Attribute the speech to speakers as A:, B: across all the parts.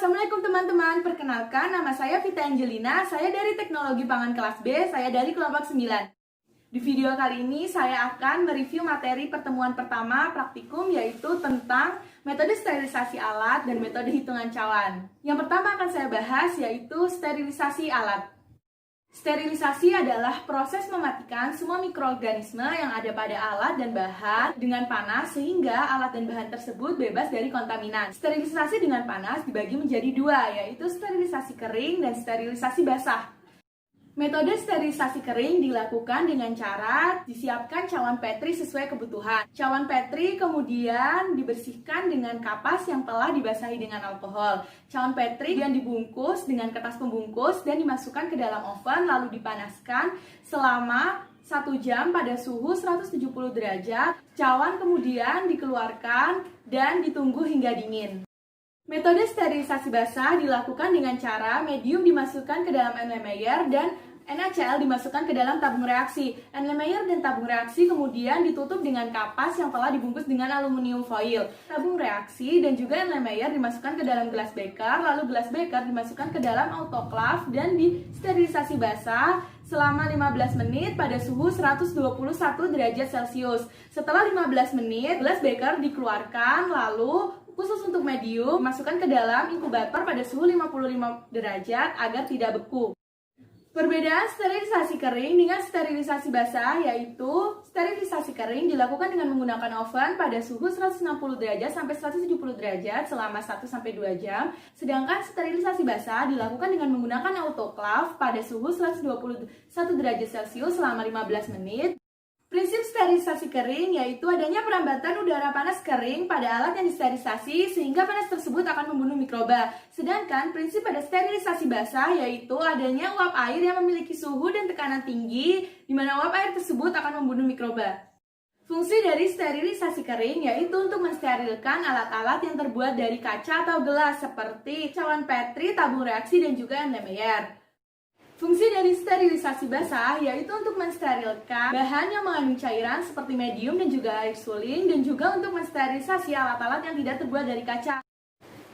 A: Assalamualaikum teman-teman, perkenalkan nama saya Vita Angelina, saya dari Teknologi Pangan kelas B, saya dari kelompok 9. Di video kali ini saya akan mereview materi pertemuan pertama praktikum, yaitu tentang metode sterilisasi alat dan metode hitungan cawan. Yang pertama akan saya bahas yaitu sterilisasi alat. Sterilisasi adalah proses mematikan semua mikroorganisme yang ada pada alat dan bahan dengan panas sehingga alat dan bahan tersebut bebas dari kontaminan. Sterilisasi dengan panas dibagi menjadi dua, yaitu sterilisasi kering dan sterilisasi basah. Metode sterilisasi kering dilakukan dengan cara disiapkan cawan Petri sesuai kebutuhan. Cawan Petri kemudian dibersihkan dengan kapas yang telah dibasahi dengan alkohol. Cawan Petri kemudian dibungkus dengan kertas pembungkus dan dimasukkan ke dalam oven lalu dipanaskan selama 1 jam pada suhu 170 derajat. Cawan kemudian dikeluarkan dan ditunggu hingga dingin. Metode sterilisasi basah dilakukan dengan cara medium dimasukkan ke dalam Erlenmeyer dan NaCl dimasukkan ke dalam tabung reaksi. Erlenmeyer dan tabung reaksi kemudian ditutup dengan kapas yang telah dibungkus dengan aluminium foil. Tabung reaksi dan juga Erlenmeyer dimasukkan ke dalam gelas beker, lalu gelas beker dimasukkan ke dalam autoclave dan disterilisasi basah selama 15 menit pada suhu 121 derajat Celcius. Setelah 15 menit, gelas beker dikeluarkan lalu khusus untuk medium, masukkan ke dalam inkubator pada suhu 55 derajat agar tidak beku. Perbedaan sterilisasi kering dengan sterilisasi basah yaitu sterilisasi kering dilakukan dengan menggunakan oven pada suhu 160 derajat sampai 170 derajat selama 1-2 jam, sedangkan sterilisasi basah dilakukan dengan menggunakan autoclave pada suhu 121 derajat Celcius selama 15 menit. Prinsip sterilisasi kering yaitu adanya perambatan udara panas kering pada alat yang disterilisasi sehingga panas tersebut akan membunuh mikroba. Sedangkan prinsip pada sterilisasi basah yaitu adanya uap air yang memiliki suhu dan tekanan tinggi di mana uap air tersebut akan membunuh mikroba. Fungsi dari sterilisasi kering yaitu untuk mensterilkan alat-alat yang terbuat dari kaca atau gelas seperti cawan Petri, tabung reaksi, dan juga Erlenmeyer. Fungsi dari sterilisasi basah yaitu untuk mensterilkan bahan yang mengandung cairan seperti medium dan juga air suling dan juga untuk mensterilisasi alat-alat yang tidak terbuat dari kaca.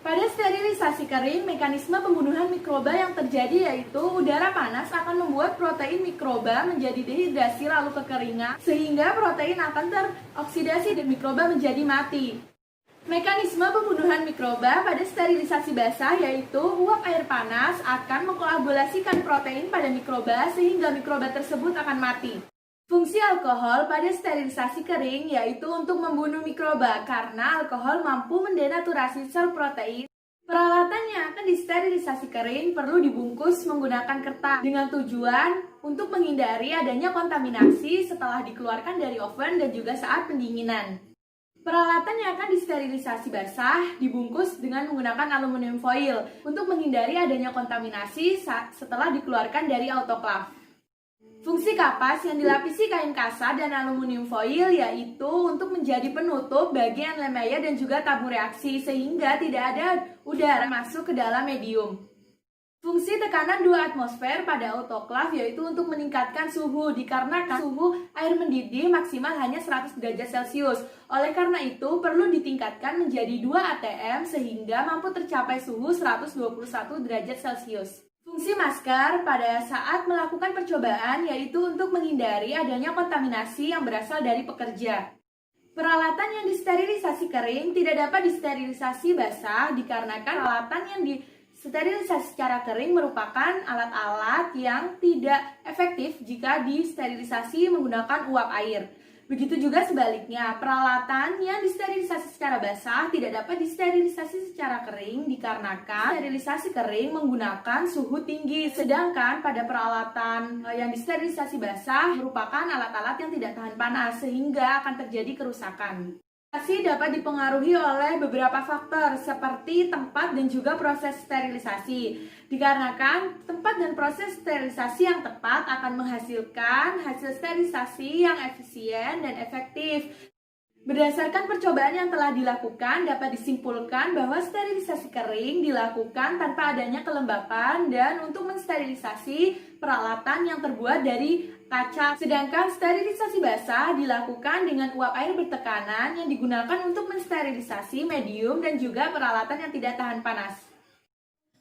A: Pada sterilisasi kering, mekanisme pembunuhan mikroba yang terjadi yaitu udara panas akan membuat protein mikroba menjadi dehidrasi lalu kekeringan sehingga protein akan teroksidasi dan mikroba menjadi mati. Mekanisme pembunuhan mikroba pada sterilisasi basah yaitu uap air panas akan mengkoagulasikan protein pada mikroba sehingga mikroba tersebut akan mati. Fungsi alkohol pada sterilisasi kering yaitu untuk membunuh mikroba karena alkohol mampu mendenaturasi sel protein. Peralatan yang akan disterilisasi kering perlu dibungkus menggunakan kertas dengan tujuan untuk menghindari adanya kontaminasi setelah dikeluarkan dari oven dan juga saat pendinginan. Peralatan yang akan disterilisasi basah dibungkus dengan menggunakan aluminium foil untuk menghindari adanya kontaminasi setelah dikeluarkan dari autoclave. Fungsi kapas yang dilapisi kain kasar dan aluminium foil yaitu untuk menjadi penutup bagi Erlenmeyer dan juga tabung reaksi sehingga tidak ada udara masuk ke dalam medium. Fungsi tekanan 2 atmosfer pada autoclave yaitu untuk meningkatkan suhu dikarenakan suhu air mendidih maksimal hanya 100 derajat Celcius. Oleh karena itu perlu ditingkatkan menjadi 2 atm sehingga mampu tercapai suhu 121 derajat Celcius. Fungsi masker pada saat melakukan percobaan yaitu untuk menghindari adanya kontaminasi yang berasal dari pekerja. Peralatan yang disterilisasi kering tidak dapat disterilisasi basah dikarenakan peralatan yang sterilisasi secara kering merupakan alat-alat yang tidak efektif jika disterilisasi menggunakan uap air. Begitu juga sebaliknya, peralatan yang disterilisasi secara basah tidak dapat disterilisasi secara kering dikarenakan sterilisasi kering menggunakan suhu tinggi. Sedangkan pada peralatan yang disterilisasi basah merupakan alat-alat yang tidak tahan panas sehingga akan terjadi kerusakan. Sterilisasi dapat dipengaruhi oleh beberapa faktor seperti tempat dan juga proses sterilisasi. Dikarenakan tempat dan proses sterilisasi yang tepat akan menghasilkan hasil sterilisasi yang efisien dan efektif. Berdasarkan percobaan yang telah dilakukan, dapat disimpulkan bahwa sterilisasi kering dilakukan tanpa adanya kelembapan dan untuk mensterilisasi peralatan yang terbuat dari kaca. Sedangkan sterilisasi basah dilakukan dengan uap air bertekanan yang digunakan untuk mensterilisasi medium dan juga peralatan yang tidak tahan panas.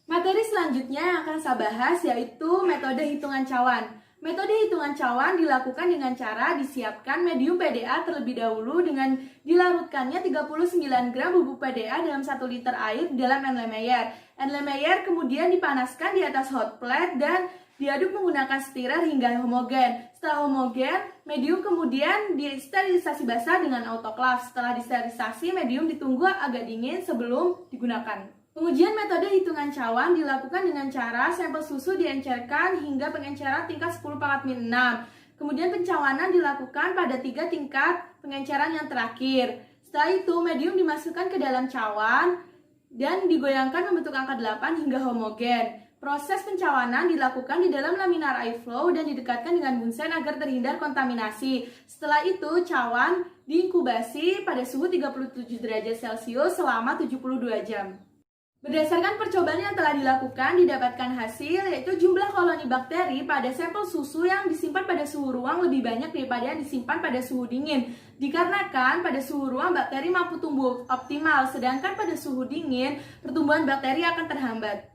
A: Materi selanjutnya yang akan saya bahas yaitu metode hitungan cawan. Metode hitungan cawan dilakukan dengan cara disiapkan medium PDA terlebih dahulu dengan dilarutkannya 39 gram bubuk PDA dalam 1 liter air dalam Erlenmeyer. Erlenmeyer kemudian dipanaskan di atas hot plate dan diaduk menggunakan stirrer hingga homogen. Setelah homogen, medium kemudian disterilisasi basah dengan autoclave. Setelah disterilisasi, medium ditunggu agak dingin sebelum digunakan. Pengujian metode hitungan cawan dilakukan dengan cara sampel susu diencerkan hingga pengenceran tingkat 10 pangkat min 6. Kemudian pencawanan dilakukan pada 3 tingkat pengenceran yang terakhir. Setelah itu, medium dimasukkan ke dalam cawan dan digoyangkan membentuk angka 8 hingga homogen. Proses pencawanan dilakukan di dalam laminar airflow dan didekatkan dengan bunsen agar terhindar kontaminasi. Setelah itu, cawan diinkubasi pada suhu 37 derajat Celcius selama 72 jam. Berdasarkan percobaan yang telah dilakukan, didapatkan hasil yaitu jumlah koloni bakteri pada sampel susu yang disimpan pada suhu ruang lebih banyak daripada yang disimpan pada suhu dingin. Dikarenakan pada suhu ruang bakteri mampu tumbuh optimal, sedangkan pada suhu dingin pertumbuhan bakteri akan terhambat.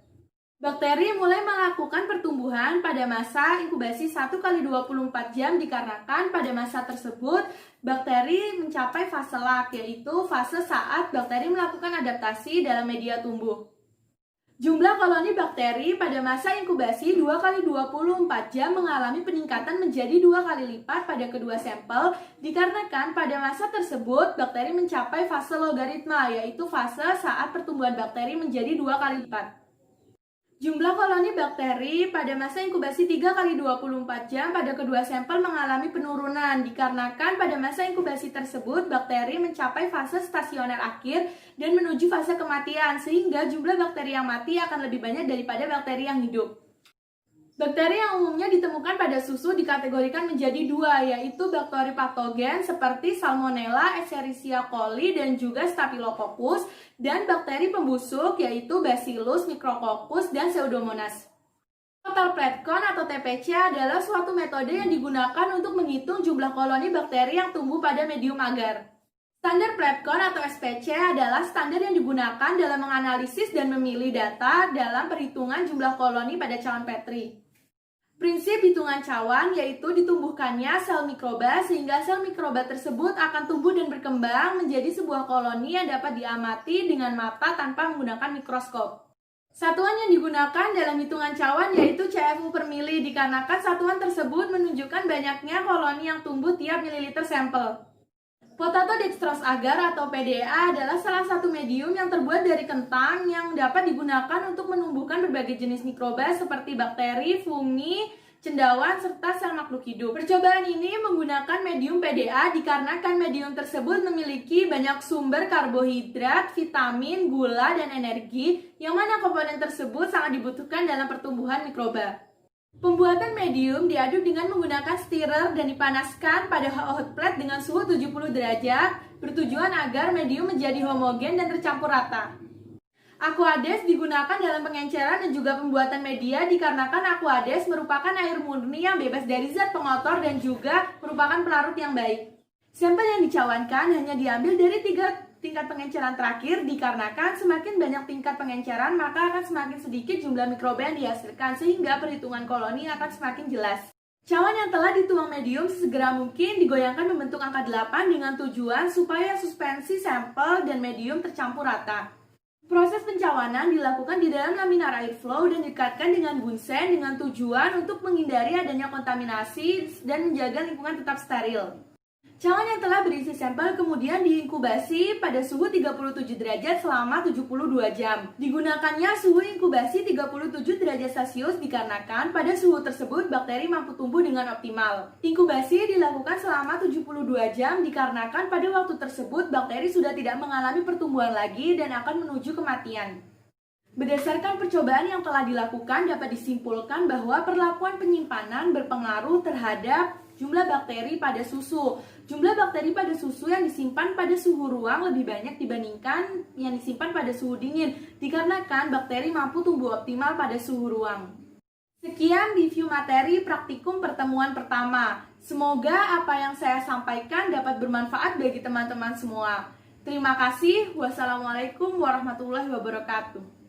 A: Bakteri mulai melakukan pertumbuhan pada masa inkubasi 1x24 jam dikarenakan pada masa tersebut bakteri mencapai fase lak, yaitu fase saat bakteri melakukan adaptasi dalam media tumbuh. Jumlah koloni bakteri pada masa inkubasi 2x24 jam mengalami peningkatan menjadi 2 kali lipat pada kedua sampel dikarenakan pada masa tersebut bakteri mencapai fase logaritma, yaitu fase saat pertumbuhan bakteri menjadi 2 kali lipat. Jumlah koloni bakteri pada masa inkubasi 3x24 jam pada kedua sampel mengalami penurunan dikarenakan pada masa inkubasi tersebut bakteri mencapai fase stasioner akhir dan menuju fase kematian sehingga jumlah bakteri yang mati akan lebih banyak daripada bakteri yang hidup. Bakteri yang umumnya ditemukan pada susu dikategorikan menjadi dua, yaitu bakteri patogen seperti Salmonella, Escherichia coli, dan juga Staphylococcus, dan bakteri pembusuk yaitu Bacillus, Micrococcus, dan Pseudomonas. Total plate count atau TPC adalah suatu metode yang digunakan untuk menghitung jumlah koloni bakteri yang tumbuh pada medium agar. Standar plate count atau SPC adalah standar yang digunakan dalam menganalisis dan memilih data dalam perhitungan jumlah koloni pada cawan Petri. Prinsip hitungan cawan yaitu ditumbuhkannya sel mikroba sehingga sel mikroba tersebut akan tumbuh dan berkembang menjadi sebuah koloni yang dapat diamati dengan mata tanpa menggunakan mikroskop. Satuan yang digunakan dalam hitungan cawan yaitu CFU per mili dikarenakan satuan tersebut menunjukkan banyaknya koloni yang tumbuh tiap mililiter sampel. Potato dextrose agar atau PDA adalah salah satu medium yang terbuat dari kentang yang dapat digunakan untuk menumbuhkan berbagai jenis mikroba seperti bakteri, fungi, cendawan, serta sel makhluk hidup. Percobaan ini menggunakan medium PDA dikarenakan medium tersebut memiliki banyak sumber karbohidrat, vitamin, gula, dan energi yang mana komponen tersebut sangat dibutuhkan dalam pertumbuhan mikroba. Pembuatan medium diaduk dengan menggunakan stirrer dan dipanaskan pada hot plate dengan suhu 70 derajat bertujuan agar medium menjadi homogen dan tercampur rata. Aquades digunakan dalam pengenceran dan juga pembuatan media dikarenakan aquades merupakan air murni yang bebas dari zat pengotor dan juga merupakan pelarut yang baik. Sampel yang dicawankan hanya diambil dari 3 tingkat pengenceran terakhir dikarenakan semakin banyak tingkat pengenceran maka akan semakin sedikit jumlah mikroba yang dihasilkan sehingga perhitungan koloni akan semakin jelas. Cawan yang telah dituang medium sesegera mungkin digoyangkan membentuk angka 8 dengan tujuan supaya suspensi sampel dan medium tercampur rata. Proses pencawanan dilakukan di dalam laminar airflow dan didekatkan dengan bunsen dengan tujuan untuk menghindari adanya kontaminasi dan menjaga lingkungan tetap steril. Cawan yang telah berisi sampel kemudian diinkubasi pada suhu 37 derajat selama 72 jam. Digunakannya suhu inkubasi 37 derajat Celcius dikarenakan pada suhu tersebut bakteri mampu tumbuh dengan optimal. Inkubasi dilakukan selama 72 jam dikarenakan pada waktu tersebut bakteri sudah tidak mengalami pertumbuhan lagi dan akan menuju kematian. Berdasarkan percobaan yang telah dilakukan dapat disimpulkan bahwa perlakuan penyimpanan berpengaruh terhadap jumlah bakteri pada susu. Jumlah bakteri pada susu yang disimpan pada suhu ruang lebih banyak dibandingkan yang disimpan pada suhu dingin, dikarenakan bakteri mampu tumbuh optimal pada suhu ruang. Sekian review materi praktikum pertemuan pertama. Semoga apa yang saya sampaikan dapat bermanfaat bagi teman-teman semua. Terima kasih. Wassalamualaikum warahmatullahi wabarakatuh.